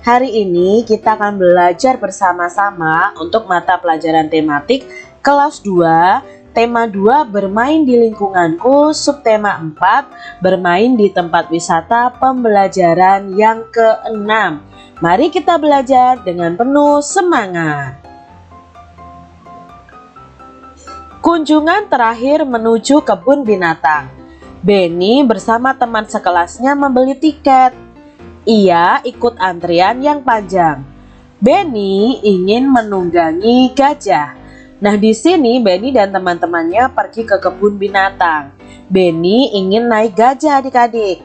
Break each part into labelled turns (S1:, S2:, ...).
S1: Hari ini kita akan belajar bersama-sama untuk mata pelajaran tematik kelas 2, tema 2 bermain di lingkunganku, subtema 4 bermain di tempat wisata, pembelajaran yang ke-6. Mari kita belajar dengan penuh semangat. Kunjungan terakhir menuju kebun binatang. Benny bersama teman sekelasnya membeli tiket. Ia ikut antrian yang panjang. Benny ingin menunggangi gajah. Nah, di sini Benny dan teman-temannya pergi ke kebun binatang. Benny ingin naik gajah, adik-adik.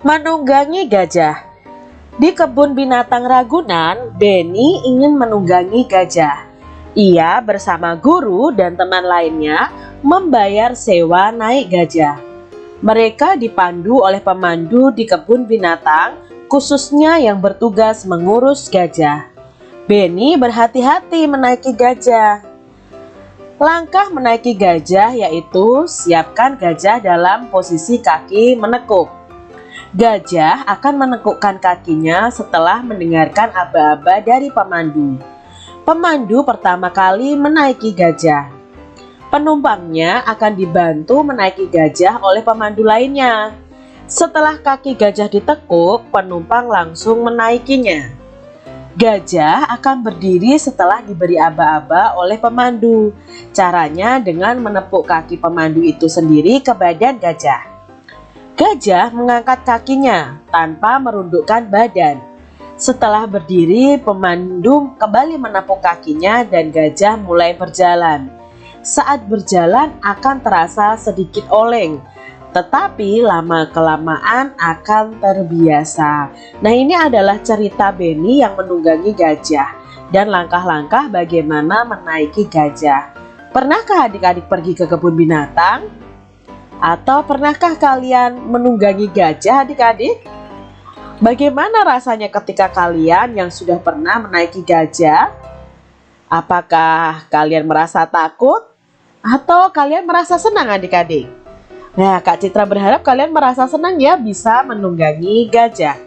S1: Menunggangi gajah. Di kebun binatang Ragunan, Benny ingin menunggangi gajah. Ia bersama guru dan teman lainnya membayar sewa naik gajah. Mereka dipandu oleh pemandu di kebun binatang, khususnya yang bertugas mengurus gajah. Benny berhati-hati menaiki gajah. Langkah menaiki gajah yaitu siapkan gajah dalam posisi kaki menekuk. Gajah akan menekukkan kakinya setelah mendengarkan aba-aba dari pemandu. Pemandu pertama kali menaiki gajah. Penumpangnya akan dibantu menaiki gajah oleh pemandu lainnya. Setelah kaki gajah ditekuk, penumpang langsung menaikinya. Gajah akan berdiri setelah diberi aba-aba oleh pemandu. Caranya dengan menepuk kaki pemandu itu sendiri ke badan gajah. Gajah mengangkat kakinya tanpa merundukkan badan. Setelah berdiri, pemandu kembali menepuk kakinya dan gajah mulai berjalan. Saat berjalan akan terasa sedikit oleng, tetapi lama-kelamaan akan terbiasa. Nah, ini adalah cerita Benny yang menunggangi gajah dan langkah-langkah bagaimana menaiki gajah. Pernahkah adik-adik pergi ke kebun binatang? Atau pernahkah kalian menunggangi gajah, adik-adik? Bagaimana rasanya ketika kalian yang sudah pernah menaiki gajah? Apakah kalian merasa takut? Atau kalian merasa senang, adik-adik? Nah, Kak Citra berharap kalian merasa senang ya bisa menunggangi gajah.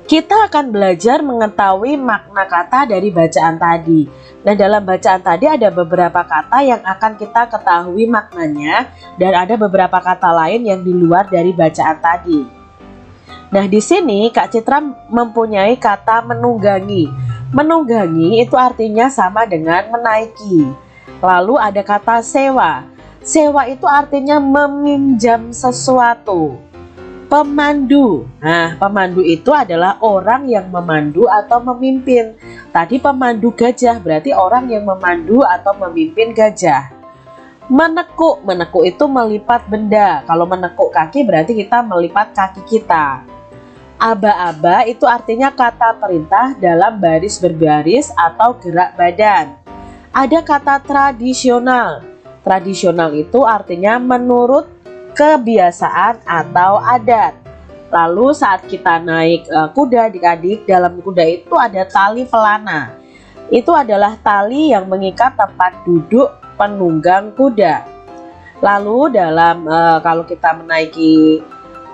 S1: Kita akan belajar mengetahui makna kata dari bacaan tadi. Nah, dalam bacaan tadi ada beberapa kata yang akan kita ketahui maknanya dan ada beberapa kata lain yang di luar dari bacaan tadi. Nah, di sini Kak Citra mempunyai kata menunggangi. Menunggangi itu artinya sama dengan menaiki. Lalu ada kata sewa. Sewa itu artinya meminjam sesuatu. Pemandu. Nah, pemandu itu adalah orang yang memandu atau memimpin. Tadi pemandu gajah berarti orang yang memandu atau memimpin gajah. Menekuk. Menekuk itu melipat benda. Kalau menekuk kaki berarti kita melipat kaki kita. Aba-aba itu artinya kata perintah dalam baris berbaris atau gerak badan. Ada kata tradisional. Tradisional itu artinya menurut kebiasaan atau adat. Lalu saat kita naik kuda, adik-adik, dalam kuda itu ada tali pelana. Itu adalah tali yang mengikat tempat duduk penunggang kuda. Lalu dalam kalau kita menaiki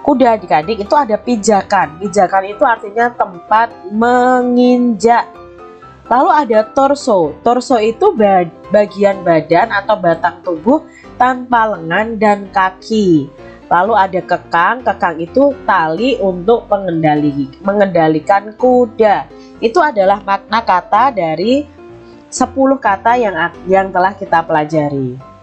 S1: kuda, adik-adik, itu ada pijakan. Pijakan itu artinya tempat menginjak. Lalu ada torso. Torso itu bagian badan atau batang tubuh tanpa lengan dan kaki. Lalu ada kekang. Kekang itu tali untuk mengendalikan kuda. Itu adalah makna kata dari 10 kata yang telah kita pelajari.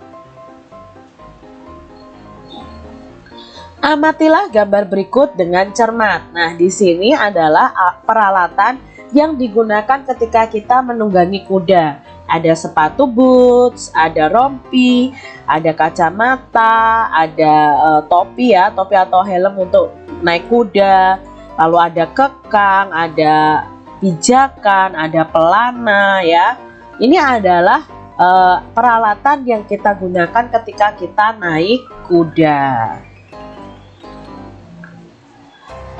S1: Amatilah gambar berikut dengan cermat. Nah, di sini adalah peralatan yang digunakan ketika kita menunggangi kuda. Ada sepatu boots, ada rompi, ada kacamata, ada topi ya, topi atau helm untuk naik kuda. Lalu ada kekang, ada pijakan, ada pelana ya. Ini adalah peralatan yang kita gunakan ketika kita naik kuda.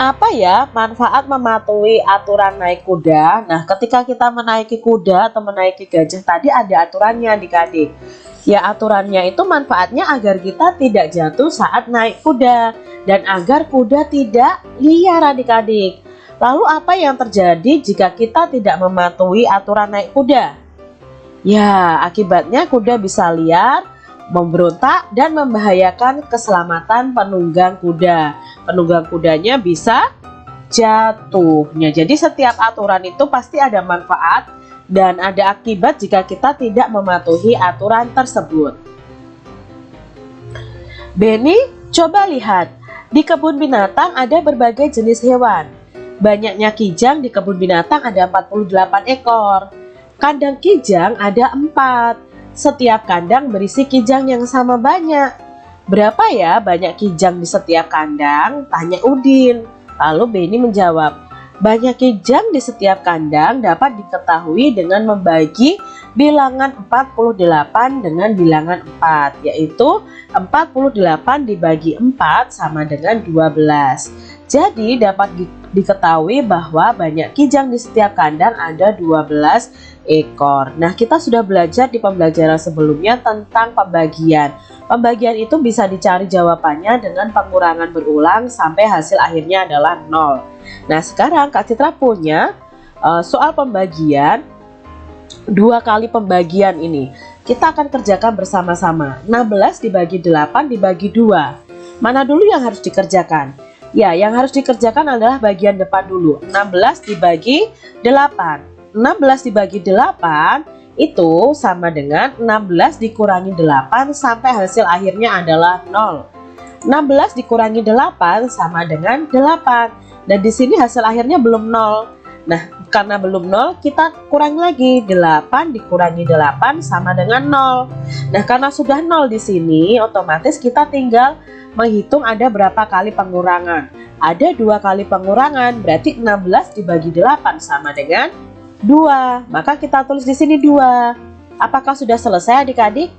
S1: Apa ya manfaat mematuhi aturan naik kuda? Nah, ketika kita menaiki kuda atau menaiki gajah tadi ada aturannya adik-adik. Ya, aturannya itu manfaatnya agar kita tidak jatuh saat naik kuda dan agar kuda tidak liar adik-adik. Lalu apa yang terjadi jika kita tidak mematuhi aturan naik kuda? Ya, akibatnya kuda bisa liar, memberontak, dan membahayakan keselamatan penunggang kuda. Penunggang kudanya bisa jatuh. Jadi setiap aturan itu pasti ada manfaat dan ada akibat jika kita tidak mematuhi aturan tersebut. Benny, coba lihat. Di kebun binatang ada berbagai jenis hewan. Banyaknya kijang di kebun binatang ada 48 ekor. Kandang kijang ada 4. Setiap kandang berisi kijang yang sama banyak. Berapa ya banyak kijang di setiap kandang? Tanya Udin. Lalu Benny menjawab, banyak kijang di setiap kandang dapat diketahui dengan membagi bilangan 48 dengan bilangan 4, yaitu 48 dibagi 4 sama dengan 12. Jadi dapat diketahui bahwa banyak kijang di setiap kandang ada 12 ekor. Nah, kita sudah belajar di pembelajaran sebelumnya tentang pembagian. Pembagian itu bisa dicari jawabannya dengan pengurangan berulang sampai hasil akhirnya adalah 0. Nah, sekarang Kak Citra punya soal pembagian, 2 kali pembagian ini. Kita akan kerjakan bersama-sama. 16 dibagi 8 dibagi 2. Mana dulu yang harus dikerjakan? Ya, yang harus dikerjakan adalah bagian depan dulu. 16 dibagi 8. 16 dibagi 8 itu sama dengan 16 dikurangi 8 sampai hasil akhirnya adalah 0. 16 dikurangi 8 sama dengan 8. Dan di sini hasil akhirnya belum 0. Nah, karena belum 0, kita kurangi lagi. 8 dikurangi 8 sama dengan 0. Nah, karena sudah 0 di sini, otomatis kita tinggal menghitung ada berapa kali pengurangan. Ada 2 kali pengurangan, berarti 16 dibagi 8 sama dengan 2. Maka kita tulis di sini 2. Apakah sudah selesai adik-adik?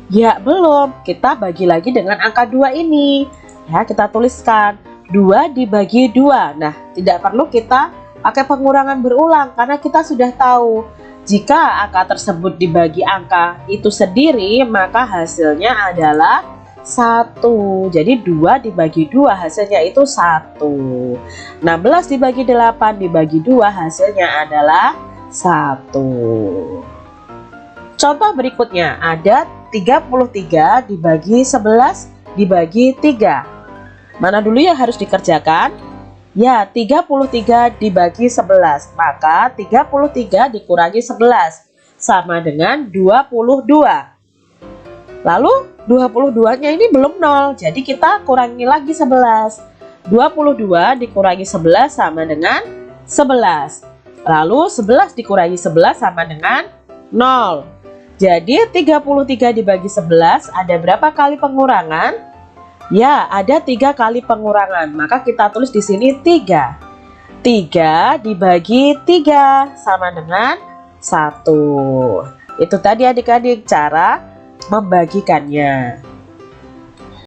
S1: Ya, belum. Kita bagi lagi dengan angka 2 ini. Ya, kita tuliskan 2 dibagi 2. Nah, tidak perlu kita pakai pengurangan berulang karena kita sudah tahu jika angka tersebut dibagi angka itu sendiri, maka hasilnya adalah 1. Jadi 2 dibagi 2 hasilnya itu 1. 16 dibagi 8 dibagi 2 hasilnya adalah 1. Contoh berikutnya ada 33 dibagi 11 dibagi 3. Mana dulu yang harus dikerjakan? Ya, 33 dibagi 11. Maka 33 dikurangi 11 sama dengan 22. Lalu 22-nya ini belum 0. Jadi kita kurangi lagi 11. 22 dikurangi 11 sama dengan 11. Lalu 11 dikurangi 11 sama dengan 0. Jadi 33 dibagi 11 ada berapa kali pengurangan? Ya, ada 3 kali pengurangan. Maka kita tulis di sini 3. 3 dibagi 3 sama dengan 1. Itu tadi adik-adik cara membagikannya.